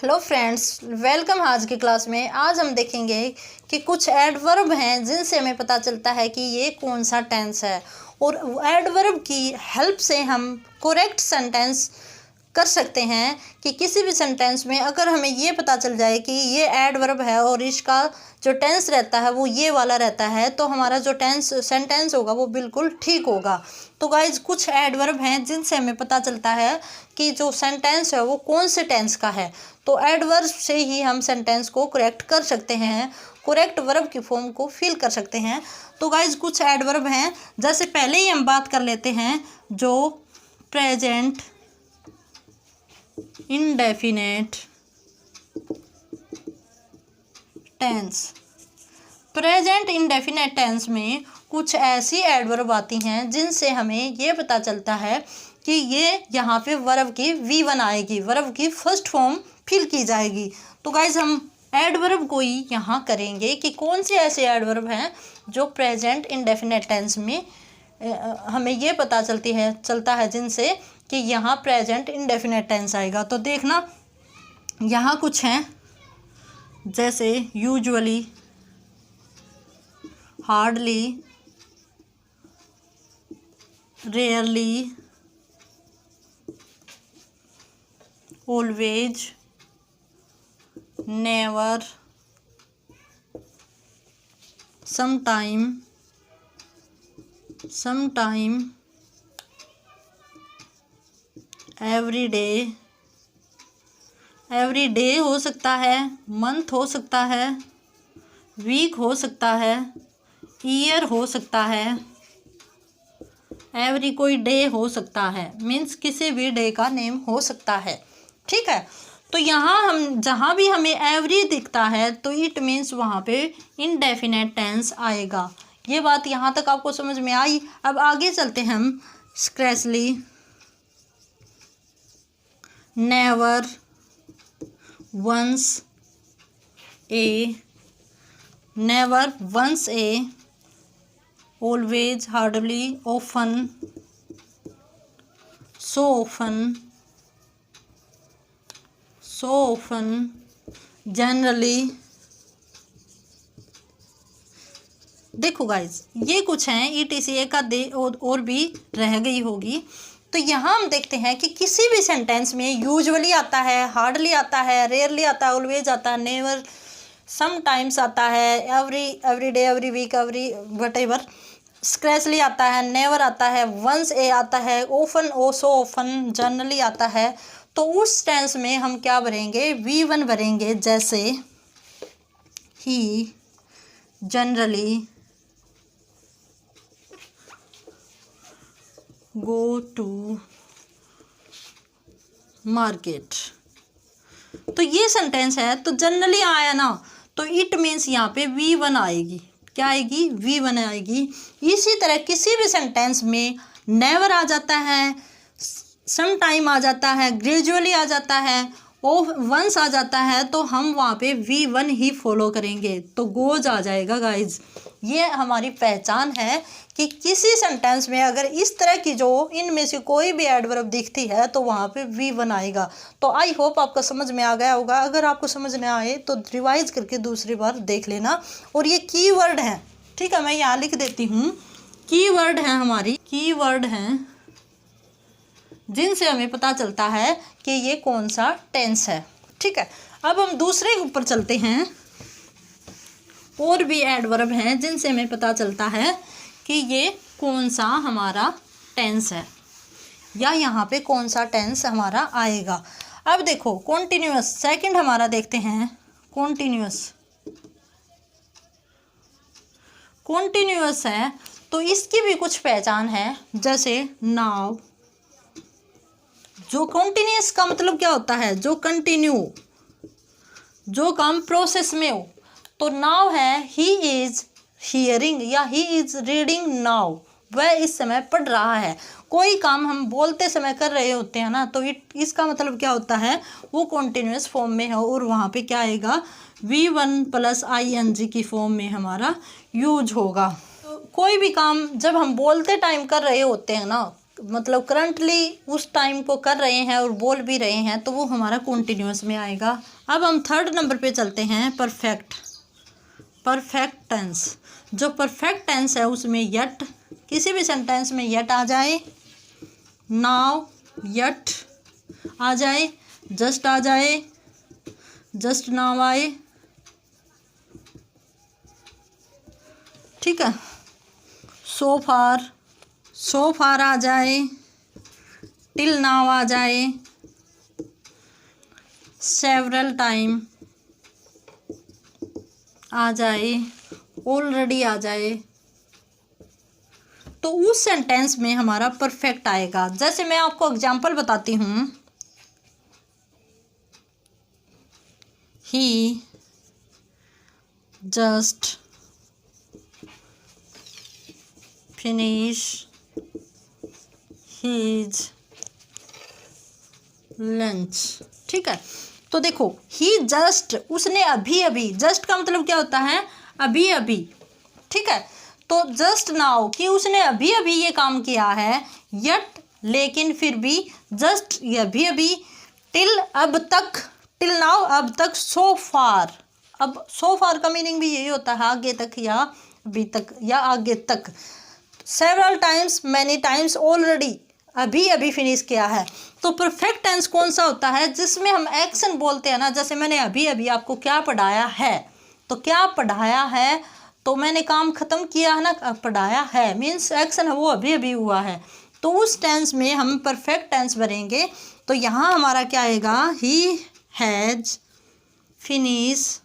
Hello friends, welcome. आज की class में आज हम देखेंगे कि कुछ एडवर्ब हैं जिनसे हमें पता चलता है कि ये कौन सा टेंस है, और एडवर्ब की हेल्प से हम करेक्ट सेंटेंस कर सकते हैं कि किसी भी सेंटेंस में अगर हमें ये पता चल जाए कि ये एडवर्ब है और इसका जो टेंस रहता है वो ये वाला रहता है, तो हमारा जो सेंटेंस होगा वो बिल्कुल ठीक होगा। तो गाइज, कुछ एडवर्ब हैं जिनसे हमें पता चलता है कि जो सेंटेंस है वो कौन से टेंस का है। तो एडवर्ब से ही हम सेंटेंस को करेक्ट कर सकते हैं, करेक्ट वर्ब की फॉर्म को फिल कर सकते हैं। तो गाइज, कुछ एडवर्ब हैं, जैसे पहले ही हम बात कर लेते हैं जो present indefinite tense. Present indefinite tense में कुछ ऐसी एडवर्ब आती हैं जिनसे हमें ये पता चलता है कि ये यहाँ पे वर्ब की V1 आएगी, वर्ब की फर्स्ट फॉर्म फिल की जाएगी। तो गाइज, हम एडवर्ब को ही यहाँ करेंगे कि कौन से ऐसे एडवर्ब हैं जो प्रेजेंट इंडेफिनेट टेंस में हमें ये पता चलता है जिनसे कि यहाँ प्रेजेंट इंडेफिनेट टेंस आएगा। तो देखना, यहाँ कुछ हैं जैसे usually, hardly, rarely, always, never, sometime, every day हो सकता है, मंथ हो सकता है, वीक हो सकता है, ईयर हो सकता है, एवरी कोई डे हो सकता है, मीन्स किसी भी डे का नेम हो सकता है। ठीक है, तो यहाँ हम जहाँ भी हमें एवरी दिखता है तो इट मीन्स वहाँ पे इनडेफिनेट टेंस आएगा। ये बात यहाँ तक आपको समझ में आई। अब आगे चलते हैं हम। Scarcely, never, once a, never, once a, always, hardly, often, so often, generally. देखो गाइज, ये कुछ हैं, ETCA का दे और भी रह गई होगी। तो यहाँ हम देखते हैं कि किसी भी सेंटेंस में यूजुअली आता है, हार्डली आता है, रेयरली आता है, ऑलवेज आता है, नेवर, समटाइम्स आता है, every day, every week, every whatever, scarcely आता है, नेवर आता है, वंस ए आता है, often, oh so often, generally आता है। तो उस टेंस में हम क्या भरेंगे? V1 भरेंगे। जैसे ही जनरली गो टू मार्केट। तो ये सेंटेंस है, तो जनरली आया ना, तो इट मीन्स यहाँ पे V1 आएगी। क्या आएगी? V1 आएगी। इसी तरह किसी भी सेंटेंस में नेवर आ जाता है, सम टाइम आ जाता है, ग्रेजुअली आ जाता है, और वंस आ जाता है, तो हम वहाँ पे V1 ही फॉलो करेंगे, तो गोज आ जाएगा गाइज। ये हमारी पहचान है कि किसी सेंटेंस में अगर इस तरह की जो इनमें से कोई भी एडवर्ब दिखती है तो वहाँ पे V1 आएगा। तो आई होप आपको समझ में आ गया होगा। अगर आपको समझ न आए तो रिवाइज करके दूसरी बार देख लेना। और ये कीवर्ड है, ठीक है, मैं यहाँ लिख देती हूँ। कीवर्ड है, हमारी कीवर्ड हैं जिनसे हमें पता चलता है कि ये कौन सा टेंस है। ठीक है, अब हम दूसरे ऊपर चलते हैं। और भी एडवर्ब हैं जिनसे हमें पता चलता है कि ये कौन सा हमारा टेंस है, या यहाँ पे कौन सा टेंस हमारा आएगा। अब देखो, कॉन्टिन्यूअस, सेकंड हमारा देखते हैं। कॉन्टिन्यूअस है, तो इसकी भी कुछ पहचान है। जैसे नाउ, जो कॉन्टिन्यूअस का मतलब क्या होता है? जो कंटिन्यू, जो काम प्रोसेस में हो। तो नाउ है ही इज हियरिंग या ही इज रीडिंग नाउ, वह इस समय पढ़ रहा है। कोई काम हम बोलते समय कर रहे होते हैं ना, तो इसका मतलब क्या होता है? वो कॉन्टिन्यूअस फॉर्म में है, और वहाँ पे क्या आएगा? V1 + ing की फॉर्म में हमारा यूज होगा। तो कोई भी काम जब हम बोलते टाइम कर रहे होते हैं ना, मतलब करंटली उस टाइम को कर रहे हैं और बोल भी रहे हैं, तो वो हमारा कॉन्टिन्यूस में आएगा। अब हम थर्ड नंबर पे चलते हैं, परफेक्ट टेंस। जो परफेक्ट टेंस है उसमें यट, किसी भी सेंटेंस में यट आ जाए, नाउ यट आ जाए, जस्ट आ जाए, जस्ट नाउ आए, ठीक है, सो फार आ जाए, टिल नाउ आ जाए, सेवरल टाइम आ जाए, ऑलरेडी आ जाए, तो उस सेंटेंस में हमारा परफेक्ट आएगा। जैसे मैं आपको एग्जांपल बताती हूँ, ही जस्ट फिनिश हीज लंच, ठीक है। तो देखो, ही जस्ट, उसने अभी अभी, जस्ट का मतलब क्या होता है, अभी अभी, ठीक है। तो जस्ट नाउ कि उसने अभी अभी ये काम किया है, यट लेकिन फिर भी, जस्ट ये अभी अभी, टिल अब तक, टिल नाउ अब तक, सो फार, अब सो फार का मीनिंग भी यही होता है, आगे तक या अभी तक या आगे तक, several times, many times, already, अभी अभी फिनिश किया है। तो परफेक्ट टेंस कौन सा होता है, जिसमें हम एक्शन बोलते हैं ना, जैसे मैंने अभी अभी आपको क्या पढ़ाया है, तो क्या पढ़ाया है, तो मैंने काम ख़त्म किया है ना, पढ़ाया है मीन्स एक्शन है वो अभी अभी हुआ है, तो उस टेंस में हम परफेक्ट टेंस भरेंगे। तो यहाँ हमारा क्या आएगा, ही हैज़ फिनिश,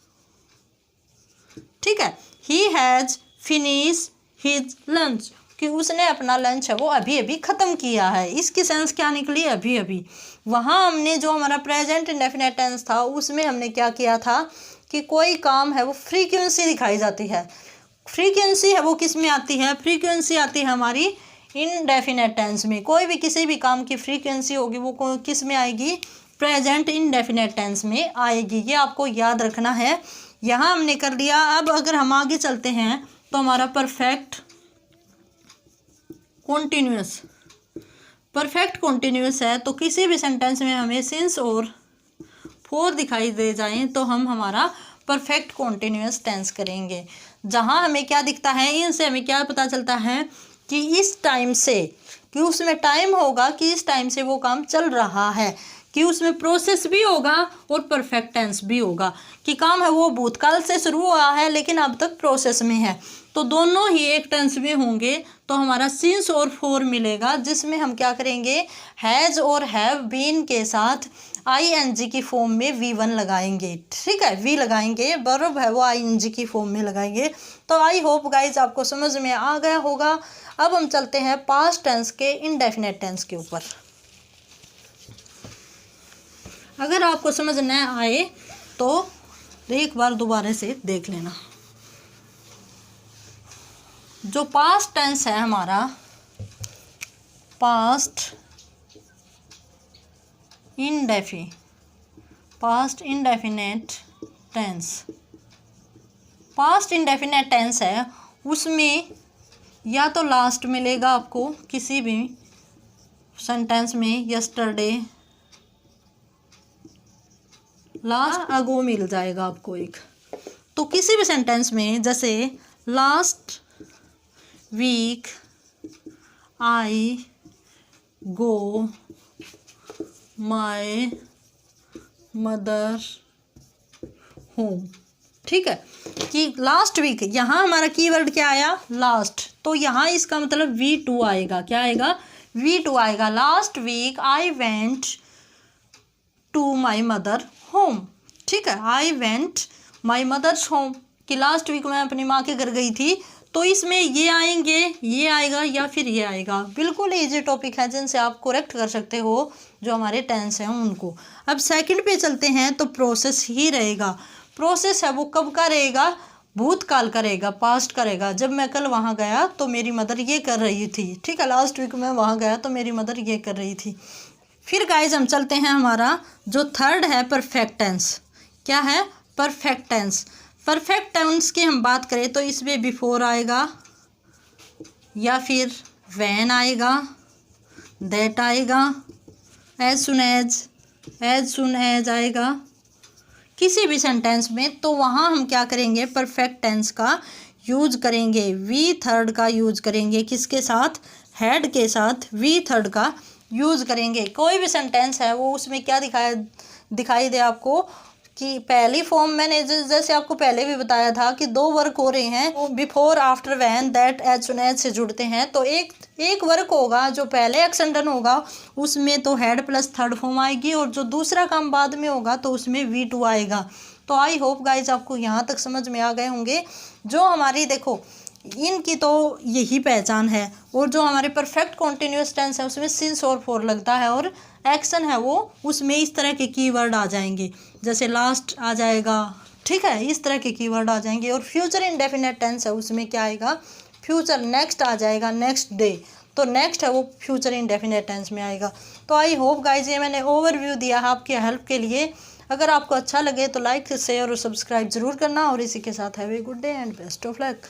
ठीक है, he has finish his lunch, कि उसने अपना लंच है वो अभी अभी ख़त्म किया है। इसकी सेंस क्या निकली, अभी अभी। वहाँ हमने जो हमारा प्रेजेंट इंडेफिनेट टेंस था उसमें हमने क्या किया था कि कोई काम है वो फ्रीक्वेंसी दिखाई जाती है। फ्रीक्वेंसी है वो किस में आती है, फ्रीक्वेंसी आती है हमारी इनडेफिनेट टेंस में। कोई भी किसी भी काम की फ्रीक्वेंसी होगी वो किस में आएगी, प्रेजेंट इनडेफिनेट टेंस में आएगी। ये आपको याद रखना है। यहाँ हमने कर लिया। अब अगर हम आगे चलते हैं तो हमारा परफेक्ट कॉन्टिन्यूस है, तो किसी भी सेंटेंस में हमें सिंस और फोर दिखाई दे जाए तो हम हमारा परफेक्ट कॉन्टिन्यूस टेंस करेंगे। जहाँ हमें क्या दिखता है, इनसे हमें क्या पता चलता है कि इस टाइम से, कि उसमें टाइम होगा कि इस टाइम से वो काम चल रहा है, कि उसमें प्रोसेस भी होगा और परफेक्ट टेंस भी होगा, कि काम है वो भूतकाल से शुरू हुआ है लेकिन अब तक प्रोसेस में है। तो दोनों ही एक टेंस में होंगे तो हमारा सिंस और फोर मिलेगा, जिसमें हम क्या करेंगे, हैज़ और हैव बीन के साथ आईएनजी की फॉर्म में V1 लगाएंगे। ठीक है, वी लगाएंगे, वर्ब है वो आईएनजी की फॉर्म में लगाएंगे। तो आई होप गाइज आपको समझ में आ गया होगा। अब हम चलते हैं पास्ट टेंस के इनडेफिनेट टेंस के ऊपर। अगर आपको समझ न आए तो एक बार दोबारा से देख लेना। जो पास्ट टेंस है हमारा, पास्ट इंडेफिनेट टेंस है, उसमें या तो लास्ट मिलेगा आपको किसी भी सेंटेंस में, यस्टरडे, लास्ट अगो मिल जाएगा आपको एक। तो किसी भी सेंटेंस में जैसे last week I go my mother home. ठीक है, कि लास्ट वीक, यहाँ हमारा कीवर्ड क्या आया, लास्ट, तो यहाँ इसका मतलब V2 आएगा। क्या आएगा, V2 आएगा। Last week I went to my mother home. ठीक है, I went my mother's home, कि लास्ट वीक मैं अपनी माँ के घर गई थी। तो इसमें ये आएंगे, ये आएगा या फिर ये आएगा। बिल्कुल इजी टॉपिक है जिनसे आप करेक्ट कर सकते हो जो हमारे टेंस हैं उनको। अब सेकंड पे चलते हैं तो प्रोसेस ही रहेगा। प्रोसेस है वो कब का रहेगा, भूतकाल का रहेगा, पास्ट का रहेगा। जब मैं कल वहाँ गया तो मेरी मदर ये कर रही थी। ठीक है, लास्ट वीक मैं वहाँ गया तो मेरी मदर ये कर रही थी। फिर गाइज हम चलते हैं, हमारा जो थर्ड है परफेक्ट टेंस। क्या है, परफेक्ट टेंस। परफेक्ट टेंस की हम बात करें तो इसमें बिफोर आएगा या फिर व्हेन आएगा, दैट आएगा, एज सुन एज आएगा किसी भी सेंटेंस में, तो वहाँ हम क्या करेंगे, परफेक्ट टेंस का यूज करेंगे, वी थर्ड का यूज करेंगे। किसके साथ, हैड के साथ वी थर्ड का यूज करेंगे। कोई भी सेंटेंस है वो उसमें क्या दिखाई दे आपको कि पहली फॉर्म मैंने जैसे आपको पहले भी बताया था कि दो वर्क हो रहे हैं, वो before, after, when, that, as soon as से जुड़ते हैं। तो एक वर्क होगा जो पहले एक्शन डन होगा उसमें तो हेड प्लस थर्ड फॉर्म आएगी, और जो दूसरा काम बाद में होगा तो उसमें V2 आएगा। तो आई होप गाइज आपको यहाँ तक समझ में आ गए होंगे। जो हमारी देखो इनकी तो यही पहचान है, और जो हमारे परफेक्ट कॉन्टिन्यूस टेंस है उसमें सिंस और फॉर लगता है, और एक्शन है वो उसमें इस तरह के कीवर्ड आ जाएंगे, जैसे लास्ट आ जाएगा, ठीक है, इस तरह के कीवर्ड आ जाएंगे। और फ्यूचर इंडेफिनेट टेंस है उसमें क्या आएगा, फ्यूचर, नेक्स्ट आ जाएगा, नेक्स्ट डे, तो नेक्स्ट है वो फ्यूचर इंडेफिनेट टेंस में आएगा। तो आई होप गाइज ये मैंने ओवरव्यू दिया है आपके हेल्प के लिए। अगर आपको अच्छा लगे तो लाइक, शेयर और सब्सक्राइब जरूर करना, और इसी के साथ have a good day and best of luck.